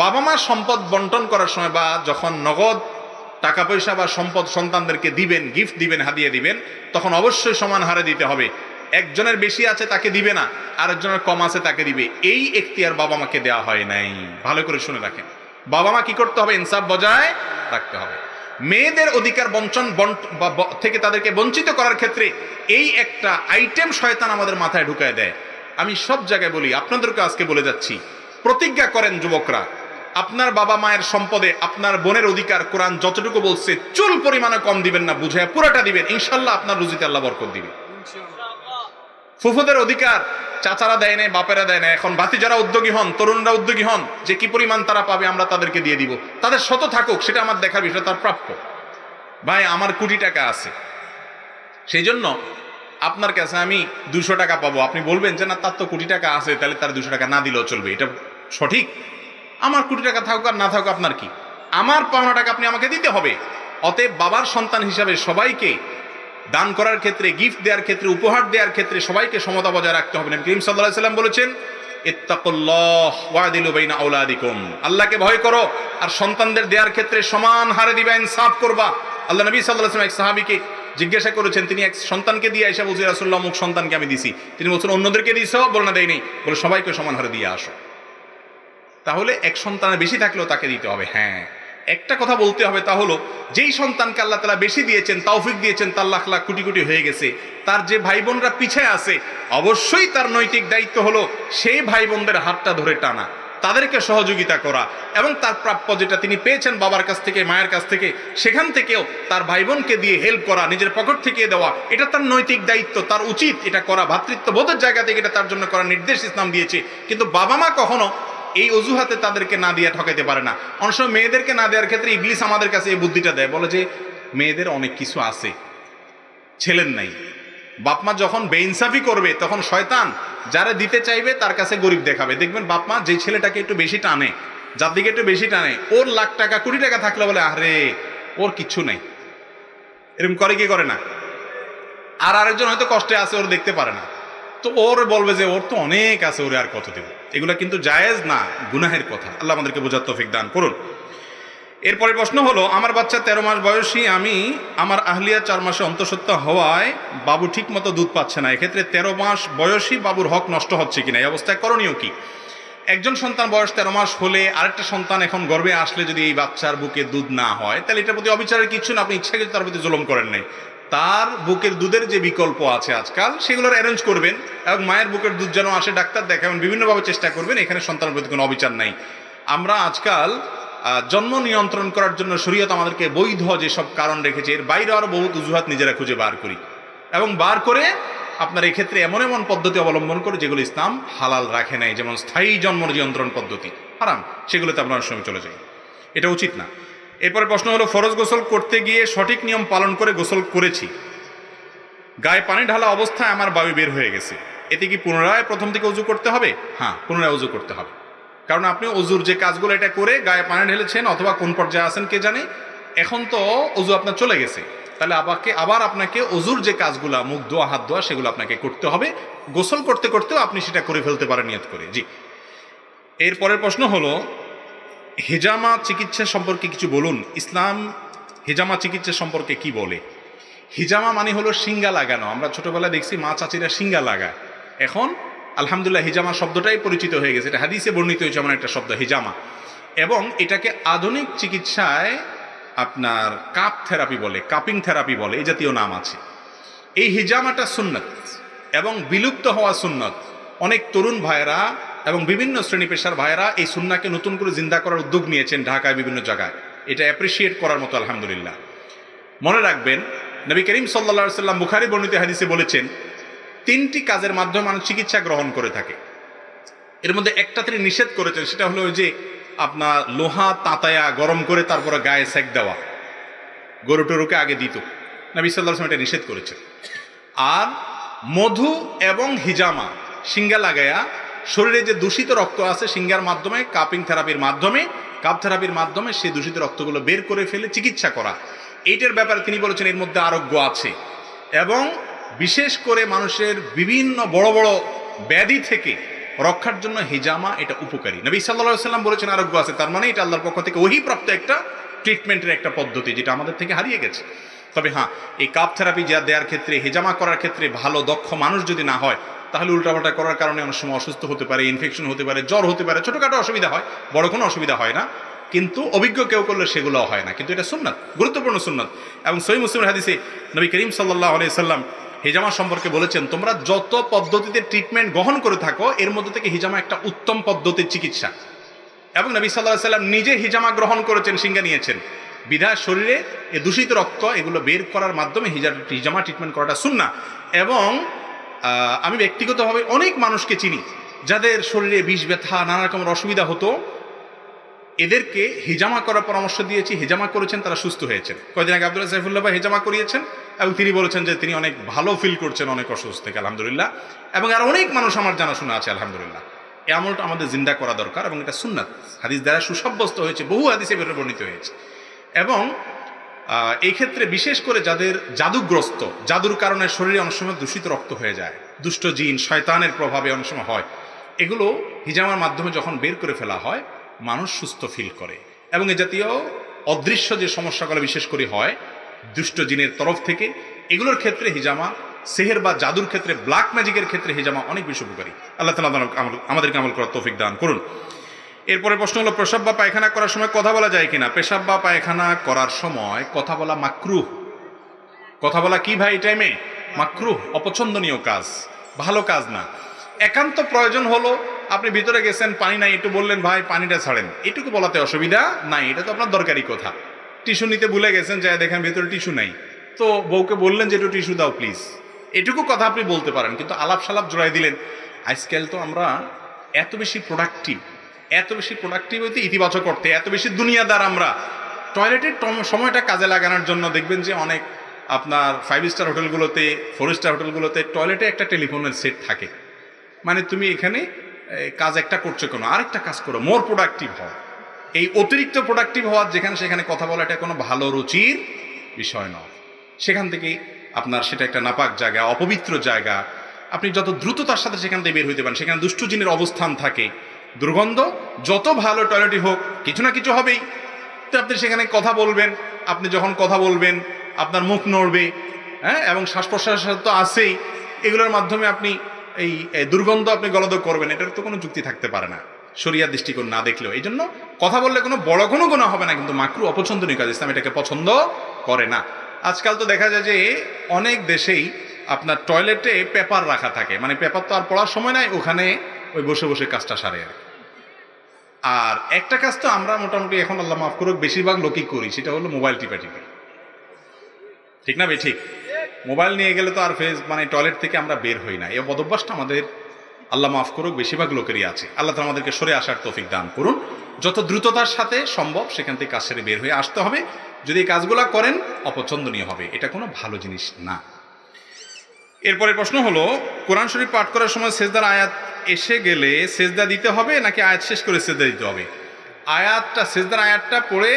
বাবা মা সম্পদ বন্টন করার সময় বা যখন নগদ টাকা পয়সা বা সম্পদ সন্তানদেরকে দিবেন, গিফট দিবেন, হাদিয়া দিবেন, তখন অবশ্যই সমান হারে দিতে হবে। একজনের বেশি আছে তাকে দিবে না, আরেকজনের কম আছে তাকে দিবে, এই এখতিয়ার বাবা মাকে দেওয়া হয় নাই। ভালো করে শুনে রাখেন, বাবা মা কি করতে হবে? ইনসাফ বজায় রাখতে হবে। মেয়েদের অধিকার বঞ্চন থেকে তাদেরকে বঞ্চিত করার ক্ষেত্রে এই একটা আইটেম শয়তান আমাদের মাথায় ঢুকায় দেয়। আমি সব জায়গায় বলি, আপনাদেরকে আজকে বলে যাচ্ছি, প্রতিজ্ঞা করেন যুবকরা, আপনার বাবা মায়ের সম্পদে আপনার বোনের অধিকার কোরআন যতটুকু বলছে চুল পরিমাণে কম দিবেন না, বুঝে পুরোটা দিবেন, ইনশাল্লাহ আপনার রুজিতে আল্লাহ বরকত দিবে। ফুফুদের অধিকার চাচারা দেয় নাই, বাপেরা দেয় না, এখন ভাতিজারা উদ্যোগী হন, তরুণরা উদ্যোগী হন, যে কি পরিমাণ তারা পাবে আমরা তাদেরকে দিয়ে দিব। তাদের শত থাকুক, সেটা আমার দেখার বিষয়, তার প্রাপ্য। ভাই আমার কোটি টাকা আছে, সেই জন্য আপনার কাছে আমি 200 টাকা পাবো, আপনি বলবেন যে না তার তো কোটি টাকা আছে, তাহলে তার 200 টাকা না দিলেও চলবে, এটা সঠিক? আমার কোটি টাকা থাকুক আর না থাকুক আপনার কি, আমার পাওনা টাকা আপনি আমাকে দিতে হবে। অতএব বাবার সন্তান হিসাবে সবাইকে দান করার ক্ষেত্রে, গিফট দেওয়ার ক্ষেত্রে, উপহার দেওয়ার ক্ষেত্রে সবাইকে সমতা বজায় রাখতে হবে। নবী করিম সাল্লাল্লাহু আলাইহি ওয়াসাল্লাম বলেছেন, ইত্তাকুল্লাহ ওয়াদিলু বাইনা আওলাদিকুম, আল্লাহকে ভয় করো আর সন্তানদের দেওয়ার ক্ষেত্রে সমান হারে দিবা, ইনসাফ করবা। আল্লাহ নবী সাল্লাল্লাহু আলাইহি ওয়াসাল্লাম এক সাহাবীকে জিজ্ঞাসা করেছেন, তিনি এক সন্তানকে দিয়ে এসে বলছেন, রাসূলুল্লাহ অমুক সন্তানকে আমি দিছি। তিনি বলছেন অন্যদেরকে দিছো? বলে না দেই নেই। বলে সবাইকে সমান হারে দিয়ে আসো। তাহলে এক সন্তানের বেশি থাকলেও তাকে দিতে হবে। হ্যাঁ, একটা কথা বলতে হবে, তা হলো যেই সন্তানকে আল্লাহ তাআলা বেশি দিয়েছেন, তৌফিক দিয়েছেন, তার লাখ লাখ কোটি কোটি হয়ে গেছে, তার যে ভাই বোনরা পিছিয়ে আছে, অবশ্যই তার নৈতিক দায়িত্ব হলো সেই ভাই বোনদের হাতটা ধরে টানা, তাদেরকে সহযোগিতা করা, এবং তার প্রাপ্য যেটা তিনি পেয়েছেন বাবার কাছ থেকে, মায়ের কাছ থেকে, সেখান থেকেও তার ভাই বোনকে দিয়ে হেল্প করা, নিজের পকেট থেকে দেওয়া, এটা তার নৈতিক দায়িত্ব, তার উচিত এটা করা। ভ্রাতৃত্ববোধের জায়গা থেকে এটা তার জন্য করার নির্দেশ ইসলাম দিয়েছে। কিন্তু বাবা মা কখনো এই অজুহাতে তাদেরকে না দিয়ে ঠকাইতে পারে না। অনেক সময় মেয়েদেরকে না দেওয়ার ক্ষেত্রে ইবলিস আমাদের কাছে এই বুদ্ধিটা দেয়, বলে যে মেয়েদের অনেক কিছু আছে, ছেলের নাই। বাপমা যখন বেইনসাফি করবে তখন শয়তান যারা দিতে চাইবে তার কাছে গরিব দেখাবে। দেখবেন বাপমা যে ছেলেটাকে একটু বেশি টানে, যার দিকে একটু বেশি টানে, ওর লাখ টাকা কোটি টাকা থাকলে বলে আরে ওর কিচ্ছু নেই, এরকম করে কি করে না? আর আরেকজন হয়তো কষ্টে আছে, ওর দেখতে পারে না, তো ওর বলবে যে ওর তো অনেক আছে, ওরে আর কত দেব। এগুলো কিন্তু জায়েজ না, গুনাহের কথা। আল্লাহ আমাদেরকে বোঝার তৌফিক দান করুন। এরপরে প্রশ্ন হলো, আমার বাচ্চা 13 মাস বয়সী, আমি আমার আহলিয়া 4 মাসে অন্তঃসত্ত্বা হওয়ায় বাবু ঠিক মতো দুধ পাচ্ছে না, এক্ষেত্রে 13 মাস বয়সী বাবুর হক নষ্ট হচ্ছে কিনা, এই অবস্থায় করণীয় কি? একজন সন্তান বয়স 13 মাস হলে আরেকটা সন্তান এখন গর্ভে আসলে যদি এই বাচ্চার বুকে দুধ না হয়, তাহলে এটার প্রতি অবিচারের কিছু না, আপনি ইচ্ছাকৃত তার প্রতি জুলুম করেন নাই। তার বুকের দুধের যে বিকল্প আছে আজকাল, সেগুলোর অ্যারেঞ্জ করবেন, এবং মায়ের বুকের দুধ যেন আসে ডাক্তার দেখাবেন, বিভিন্নভাবে চেষ্টা করবেন, এখানে সন্তানের প্রতি কোনো অবিচার নাই। আমরা আজকাল জন্ম নিয়ন্ত্রণ করার জন্য শরীয়ত আমাদেরকে বৈধ যেসব কারণ রেখেছে, এর বাইরে আরও বহুত অজুহাত নিজেরা খুঁজে বার করি, এবং বার করে আপনার এক্ষেত্রে এমন এমন পদ্ধতি অবলম্বন করে যেগুলো ইসলাম হালাল রাখে নাই, যেমন স্থায়ী জন্ম নিয়ন্ত্রণ পদ্ধতি হারাম, সেগুলোতে আমরা অনেক সময় চলে যাই, এটা উচিত না। এরপরে প্রশ্ন হলো, ফরজ গোসল করতে গিয়ে সঠিক নিয়ম পালন করে গোসল করেছি, গায়ে পানি ঢালা অবস্থায় আমার বায়ু বের হয়ে গেছে, এতে কি পুনরায় প্রথম থেকে উজু করতে হবে? হ্যাঁ, পুনরায় উজু করতে হবে, কারণ আপনি অজুর যে কাজগুলো এটা করে গায়ে পানি ঢেলেছেন, অথবা কোন পর্যায়ে আছেন কে জানে, এখন তো অজু আপনার চলে গেছে, তাহলে আবার আপনাকে অজুর যে কাজগুলো, মুখ ধোয়া, হাত ধোয়া, সেগুলো আপনাকে করতে হবে। গোসল করতে করতেও আপনি সেটা করে ফেলতে পারেন নিয়ত করে। জি। এরপরের প্রশ্ন হলো, হেজামা চিকিৎসা সম্পর্কে কিছু বলুন, ইসলাম হেজামা চিকিৎসা সম্পর্কে কি বলে? হিজামা মানে হলো শিঙ্গা লাগানো। আমরা ছোটবেলায় দেখছি মা চাচিরা শিঙ্গা লাগায়, এখন আলহামদুলিল্লাহ হিজামা শব্দটাই পরিচিত হয়ে গেছে, এটা হাদিসে বর্ণিত হয়েছে এমন একটা শব্দ হিজামা, এবং এটাকে আধুনিক চিকিৎসায় আপনার কাপ থেরাপি বলে, কাপিং থেরাপি বলে, এই জাতীয় নাম আছে। এই হিজামাটা সুন্নত এবং বিলুপ্ত হওয়া সুন্নত। অনেক তরুণ ভাইয়েরা এবং বিভিন্ন শ্রেণী পেশার ভাইয়েরা এই সুন্নাকে নতুন করে জিন্দা করার উদ্যোগ নিয়েছেন ঢাকায় বিভিন্ন জায়গায়, এটা অ্যাপ্রিসিয়েট করার মতো আলহামদুলিল্লাহ। মনে রাখবেন, নবী করিম সাল্লাল্লাহু আলাইহি ওয়াসাল্লাম বুখারী বর্ণিত হাদিসে বলেছেন, 3টি কাজের মাধ্যমে মানুষ চিকিৎসা গ্রহণ করে থাকে, এর মধ্যে একটা তিনি নিষেধ করেছেন, সেটা হলো ওই যে আপনার লোহা তাতায়া গরম করে তারপরে গায়ে সেক দেওয়া, গরু টরুকে আগে দিত, নবী সাল্লাল্লাহু আলাইহি ওয়াসাল্লাম এটা নিষেধ করেছেন। আর মধু এবং হিজামা শিঙ্গা লাগায়া শরীরে যে দূষিত রক্ত আছে শিঙ্গার মাধ্যমে, কাপ থেরাপির মাধ্যমে সেই দূষিত রক্তগুলো বের করে ফেলে চিকিৎসা করা, এইটার ব্যাপারে তিনি বলেছেন এর মধ্যে আরোগ্য আছে, এবং বিশেষ করে মানুষের বিভিন্ন বড় বড় ব্যাধি থেকে রক্ষার জন্য হিজামা এটা উপকারী। নবী সাল্লাল্লাহু আলাইহি ওয়াসাল্লাম বলেছেন আরোগ্য আছে, তার মানে এটা আল্লাহর পক্ষ থেকে ওহীপ্রাপ্ত একটা ট্রিটমেন্টের একটা পদ্ধতি, যেটা আমাদের থেকে হারিয়ে গেছে। তবে হ্যাঁ, এই কাপ থেরাপি যা দেওয়ার ক্ষেত্রে, হিজামা করার ক্ষেত্রে ভালো দক্ষ মানুষ যদি না হয়, তাহলে উল্টাপাল্টা করার কারণে অনেক সময় অসুস্থ হতে পারে, ইনফেকশন হতে পারে, জ্বর হতে পারে, ছোটোখাটো অসুবিধা হয়, বড় কোনো অসুবিধা হয় না। কিন্তু অভিজ্ঞ কেউ করলে সেগুলো হয় না, কিন্তু এটা সুন্নাত, গুরুত্বপূর্ণ সুন্নাত। এবং সহিহ মুসলিমের হাদিসে নবী করিম সাল্লাল্লাহু আলাইহি সাল্লাম হিজামা সম্পর্কে বলেছেন, তোমরা যত পদ্ধতিতে ট্রিটমেন্ট গ্রহণ করে থাকো, এর মধ্যে থেকে হিজামা একটা উত্তম পদ্ধতির চিকিৎসা। এবং নবী সাল্লাল্লাহু আলাইহি সাল্লাম নিজে হিজামা গ্রহণ করেছেন, সিঙ্গা নিয়েছেন। বিধায় শরীরে এ দূষিত রক্ত এগুলো বের করার মাধ্যমে হিজামা ট্রিটমেন্ট করাটা সুন্নাহ। এবং আমি ব্যক্তিগতভাবে অনেক মানুষকে চিনি যাদের শরীরে বিষ ব্যথা, নানা রকমের অসুবিধা হতো, এদেরকে হিজামা করার পরামর্শ দিয়েছি, হিজামা করেছেন, তারা সুস্থ হয়েছেন। কয়েকদিন আগে আব্দুল্লাহ সাইফুল্লাহ ভাই হিজামা করিয়েছেন এবং তিনি বলেছেন যে তিনি অনেক ভালো ফিল করছেন অনেক অসুস্থ থেকে, আলহামদুলিল্লাহ। এবং আর অনেক মানুষ আমার জানাশোনা আছে, আলহামদুলিল্লাহ। এই আমলটা আমাদের জিন্দা করা দরকার এবং এটা সুন্নাত, হাদিস দ্বারা সুসাব্যস্ত হয়েছে, বহু হাদিসে বর্ণিত হয়েছে। এবং এই ক্ষেত্রে বিশেষ করে যাদের জাদুগ্রস্ত, জাদুর কারণে শরীরে অনেক সময় দূষিত রক্ত হয়ে যায়, দুষ্ট জিন শয়তানের প্রভাবে অনেক সময় হয়, এগুলো হিজামার মাধ্যমে যখন বের করে ফেলা হয়, মানুষ সুস্থ ফিল করে। এবং এ জাতীয় অদৃশ্য যে সমস্যাগুলো বিশেষ করে হয় দুষ্ট জিনের তরফ থেকে, এগুলোর ক্ষেত্রে হিজামা, সেহের বা জাদুর ক্ষেত্রে, ব্ল্যাক ম্যাজিকের ক্ষেত্রে হিজামা অনেক বেশি উপকারী। আল্লাহ তাআলা আমাদেরকে আমল করার তৌফিক দান করুন। এরপরে প্রশ্ন হলো, পেশাব বা পায়খানা করার সময় কথা বলা যায় কিনা? পেশাব বা পায়খানা করার সময় কথা বলা মাকরুহ। কথা বলা কি ভাই এই টাইমে? মাকরুহ, অপছন্দনীয় কাজ, ভালো কাজ না। একান্ত প্রয়োজন হলো, আপনি ভিতরে গেছেন, পানি নাই, একটু বললেন ভাই পানিটা ছাড়েন, এটুকু বলাতে অসুবিধা নাই, এটা তো আপনার দরকারি কথা। টিস্যু নিতে ভুলে গেছেন, যাই দেখেন ভিতরে টিস্যু নাই, তো বউকে বললেন যে একটু টিস্যু দাও প্লিজ, এটুকু কথা আপনি বলতে পারেন। কিন্তু আলাপ সালাপ জড়াই দিলেন। আজকাল তো আমরা এত বেশি প্রোডাক্টিভ হইতে, ইতিবাচক করতে এত বেশি দুনিয়াদার, আমরা টয়লেটের সময়টা কাজে লাগানোর জন্য দেখবেন যে অনেক আপনার 5 স্টার হোটেলগুলোতে, 4 স্টার হোটেলগুলোতে টয়লেটে একটা টেলিফোনের সেট থাকে। মানে তুমি এখানে কাজ একটা করছো, কোনো আরেকটা কাজ করো, মোর প্রোডাক্টিভ হও। এই অতিরিক্ত প্রোডাক্টিভ হওয়ার যেখানে সেখানে কথা বলা, এটা কোনো ভালো রুচির বিষয় নয়। সেখান থেকে আপনার সেটা একটা নাপাক জায়গা, অপবিত্র জায়গা। আপনি যত দ্রুততার সাথে সেখান থেকে বের হইতে পারেন, সেখানে দুষ্ট জিনের অবস্থান থাকে, দুর্গন্ধ, যত ভালো টয়লেটই হোক কিছু না কিছু হবেই। তো আপনি সেখানে কথা বলবেন, আপনি যখন কথা বলবেন আপনার মুখ নড়বে, হ্যাঁ, এবং শ্বাস প্রশ্বাস তো আছেই, এগুলোর মাধ্যমে আপনি এই দুর্গন্ধ আপনি গলদ করবেন, এটার তো কোনো যুক্তি থাকতে পারে না শরিয়ার দৃষ্টিকোণ না দেখলেও। এই জন্য কথা বললে কোনো বড় কোনো গুনাহ হবে না, কিন্তু মাকরু, অপছন্দনীয় কাজ, ইসলাম এটাকে পছন্দ করে না। আজকাল তো দেখা যায় যে অনেক দেশেই আপনার টয়লেটে পেপার রাখা থাকে, মানে পেপার তো আর পড়ার সময় নাই, ওখানে ওই বসে বসে কাজটা সারে। আর একটা কাজ তো আমরা মোটামুটি এখন আল্লাহ মাফ করুক বেশিরভাগ লোকই করি, সেটা হলো মোবাইল টিপা। ঠিক না ভাই? ঠিক। মোবাইল নিয়ে গেলে তো আর মানে টয়লেট থেকে আমরা বের হই না। এই বদভ্যাসটা আমাদের আল্লাহ মাফ করুক বেশিরভাগ লোকেরই আছে। আল্লাহ তাআলা আমাদেরকে সরে আসার তৌফিক দান করুন। যত দ্রুততার সাথে সম্ভব সেখান থেকে কাজ সেরে বের হয়ে আসতে হবে। যদি এই কাজগুলো করেন অপছন্দনীয় হবে, এটা কোনো ভালো জিনিস না। এরপরে প্রশ্ন হলো, কোরআন শরীফ পাঠ করার সময় সেজদার আয়াত এসে গেলে সেজদা দিতে হবে নাকি আয়াত শেষ করে সেজদা দিতে হবে? সেজদার আয়াতটা পড়ে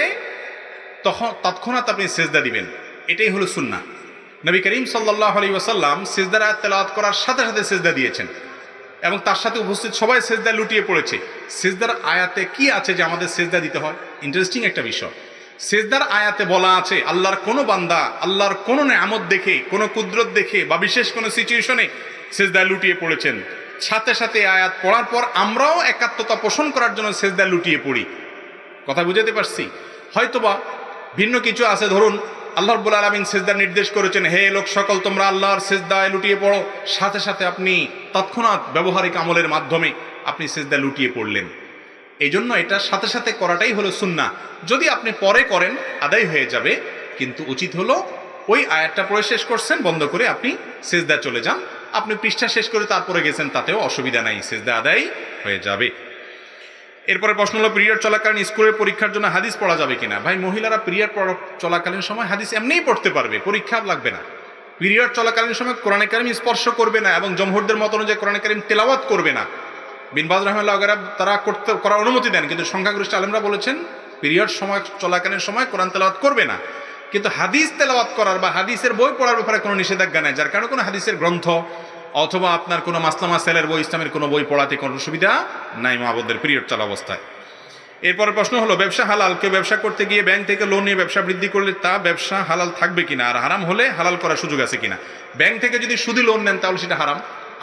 তৎক্ষণাৎ আপনি সেজদা দিবেন, এটাই হলো সুন্নাহ। নবী করিম সাল্লাল্লাহু আলাইহি ওয়াসাল্লাম সেজদার আয়াত তেলাওয়াত করার সাথে সাথে সেজদা দিয়েছেন এবং তার সাথে উপস্থিত সবাই সেজদা লুটিয়ে পড়েছে। সেজদার আয়াতে কি আছে যে আমাদের সেজদা দিতে হয়? ইন্টারেস্টিং একটা বিষয়। সেজদার আয়াতে বলা আছে আল্লাহর কোনো বান্দা আল্লাহর কোনো নেয়ামত দেখে, কোনো কুদরত দেখে বা বিশেষ কোনো সিচুয়েশনে সেজদা লুটিয়ে পড়েছেন, সাথে সাথে আয়াত পড়ার পর আমরাও একাত্মতা পোষণ করার জন্য সেজদা লুটিয়ে পড়ি। কথা বুঝাতে পারছি? হয়তোবা ভিন্ন কিছু আছে, ধরুন আল্লাহ রাব্বুল আলামিন সেজদার নির্দেশ করেছেন, হে লোক সকল তোমরা আল্লাহর সেজদায় লুটিয়ে পড়ো, সাথে সাথে আপনি তৎক্ষণাৎ ব্যবহারিক আমলের মাধ্যমে আপনি সেজদা লুটিয়ে পড়লেন। এই জন্য এটা সাথে সাথে করাটাই হলো সুন্নাহ। যদি আপনি পরে করেন আদায় হয়ে যাবে, কিন্তু উচিত হলো ওই আয়াতটা পড়ে শেষ করছেন, বন্ধ করে আপনি সেজদা চলে যান। আপনি পৃষ্ঠা শেষ করে তারপরে গেছেন, তাতেও অসুবিধা নাই, সেজদা আদায় হয়ে যাবে। এরপরে প্রশ্ন হলো, পিরিয়ড চলাকালীন স্কুলের পরীক্ষার জন্য হাদিস পড়া যাবে কিনা? ভাই, মহিলারা পিরিয়ড চলাকালীন সময় হাদিস এমনিই পড়তে পারবে, পরীক্ষা লাগবে না। পিরিয়ড চলাকালীন সময় কোরআনে কারিম স্পর্শ করবে না এবং জমহুরদের মত অনুযায়ী কোরআনে কারিম তেলাওয়াত করবে না। বিন বাজ রাহমাতুল্লাহ তারা করার অনুমতি দেন, কিন্তু সংখ্যাগরিষ্ঠ আলেমরা বলেছেন পিরিয়ড সময় চলাকালীন সময় কোরআন তেলাওয়াত করবে না। কিন্তু হাদিস তেলাওয়াত করার বা হাদিসের বই পড়ার ব্যাপারে কোনো নিষেধাজ্ঞা নেই, যার কারণে কোনো হাদিসের গ্রন্থ অথবা আপনার কোনো মাসলামা সেলের বই, ইসলামের কোনো বই পড়াতে কোনো অসুবিধা নাই মা বোনদের পিরিয়ড চলা অবস্থায়। এরপরে প্রশ্ন হলো, ব্যবসা হালাল, কেউ ব্যবসা করতে গিয়ে ব্যাংক থেকে লোন নিয়ে ব্যবসা বৃদ্ধি করলে তা ব্যবসা হালাল থাকবে কিনা, আর হারাম হলে হালাল করার সুযোগ আছে কিনা? ব্যাংক থেকে যদি সুদি লোন নেন তাহলে সেটা হারাম,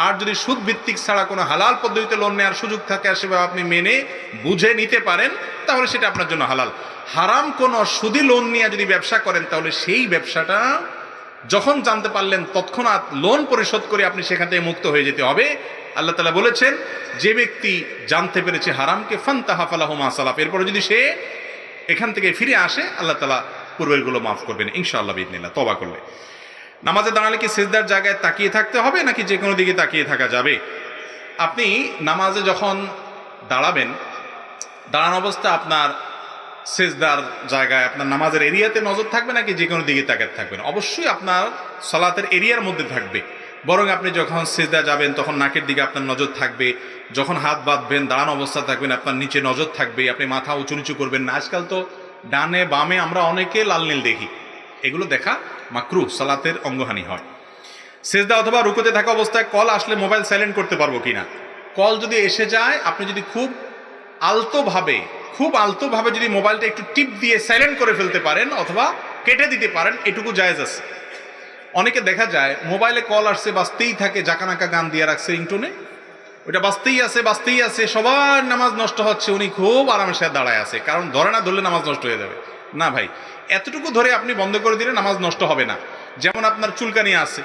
আর যদি সুদ ভিত্তিক ছাড়া কোনো হালাল পদ্ধতিতে লোন নেওয়ার সুযোগ থাকে আর সেভাবে আপনি মেনে বুঝে নিতে পারেন তাহলে সেটা আপনার জন্য হালাল। হারাম কোনো সুদি লোন নিয়ে যদি ব্যবসা করেন তাহলে সেই ব্যবসাটা যখন জানতে পারলেন তৎক্ষণাৎ লোন পরিশোধ করে আপনি সেখান থেকে মুক্ত হয়ে যেতে হবে। আল্লাহ তাআলা বলেছেন, যে ব্যক্তি জানতে পেরেছে হারামকে ফান্তাহা ফালাহু মা সালাফ, এরপরে যদি সে এখান থেকে ফিরে আসে আল্লাহ তাআলা পূর্বেরগুলো মাফ করবেন ইনশাআল্লাহ বিইذنিল্লাহ, তওবা করলে। নামাজে দাঁড়ালে কি সিজদার জায়গায় তাকিয়ে থাকতে হবে নাকি যে কোনো দিকে তাকিয়ে থাকা যাবে? আপনি নামাজে যখন দাঁড়াবেন, দাঁড়ানো অবস্থা আপনার সিজদার জায়গায় আপনার নামাজের এরিয়াতে নজর থাকবে নাকি যে কোনো দিকে তাকাতে থাকবেন? অবশ্যই আপনার সালাতের এরিয়ার মধ্যে থাকবে, বরং আপনি যখন সিজদা যাবেন তখন নাকের দিকে আপনার নজর থাকবে, যখন হাত বাঁধবেন দাঁড়ানো অবস্থা থাকবেন আপনার নিচে নজর থাকবে, আপনি মাথা উঁচু নিচু করবেন না। আজকাল তো ডানে বামে আমরা অনেকে লাল নীল দেখি, এগুলো দেখা মাকরুহ, সালাতের অঙ্গহানি হয়। সিজদা অথবা রুকুতে থাকা অবস্থায় কল আসলে মোবাইল সাইলেন্ট করতে পারবো কিনা? কল যদি এসে যায়, আপনি যদি খুব আলতোভাবে যদি মোবাইলটা একটু টিপ দিয়ে সাইলেন্ট করে ফেলতে পারেন অথবা কেটে দিতে পারেন, এটুকু জায়েজ আছে। অনেকে দেখা যায় মোবাইলে কল আসছে বাজতেই থাকে, জাকানাকা গান দিয়ে রাখছে রিংটোনে, ওইটা বাজতেই আছে, সবার নামাজ নষ্ট হচ্ছে, উনি খুব আরামের সাথে দাঁড়ায় আছে, কারণ ধরে না ধরলে নামাজ নষ্ট হয়ে যাবে। না ভাই, এতটুকু ধরে আপনি বন্ধ করে দিলে নামাজ নষ্ট হবে না। যেমন আপনার চুলকানি আছে,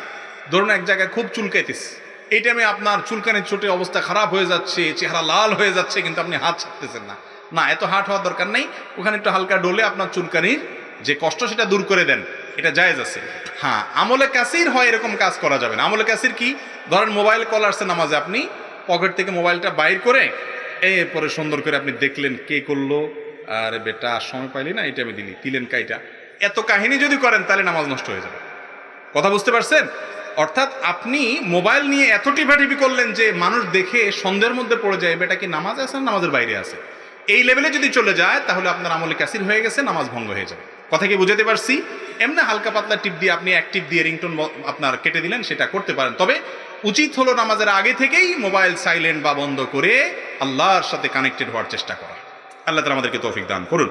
ধরুন এক জায়গায় খুব চুলকাইতেছে, এই টাইমে আপনার চুলকানির চোটে অবস্থা খারাপ হয়ে যাচ্ছে, চেহারা লাল হয়ে যাচ্ছে, কিন্তু আপনি হাত ছাড়তেছেন না, না এত হাট হওয়ার দরকার নেই, ওখানে একটু হালকা ডলে আপনার চুলকানির যে কষ্ট সেটা দূর করে দেন, এটা জায়েজ আছে। হ্যাঁ, আমলে কাসির হয় এরকম কাজ করা যাবে না। আমলে কাসির কি? ধরেন মোবাইল কল আসছে নামাজে, আপনি পকেট থেকে মোবাইলটা বাইর করে এরপরে সুন্দর করে আপনি দেখলেন কে করলো, আরে বেটা সময় পাইলি না, এটা আমি দিলেন কাইটা, এত কাহিনী যদি করেন তাহলে নামাজ নষ্ট হয়ে যাবে। কথা বুঝতে পারছেন? অর্থাৎ আপনি মোবাইল নিয়ে এত টিপাটিপি করলেন যে মানুষ দেখে সন্দেহের মধ্যে পড়ে যায় বেটা কি নামাজ আছে না নামাজের বাইরে আছে। এই লেভেলে যদি চলে যায় তাহলে আপনার আমলে কাসির হয়ে গেছে, নামাজ ভঙ্গ হয়ে যাবে। কথা কি বুঝাতে পারছি? এমনি হালকা পাতলা টিপ দিয়ে আপনি এক টিপ দিয়ে রিংটোন আপনার কেটে দিলেন, সেটা করতে পারেন, তবে উচিত হলো নামাজের আগে থেকেই মোবাইল সাইলেন্ট বা বন্ধ করে আল্লাহর সাথে কানেক্টেড হওয়ার চেষ্টা করা। আল্লাহ তাআলা আমাদেরকে তৌফিক দান করুন।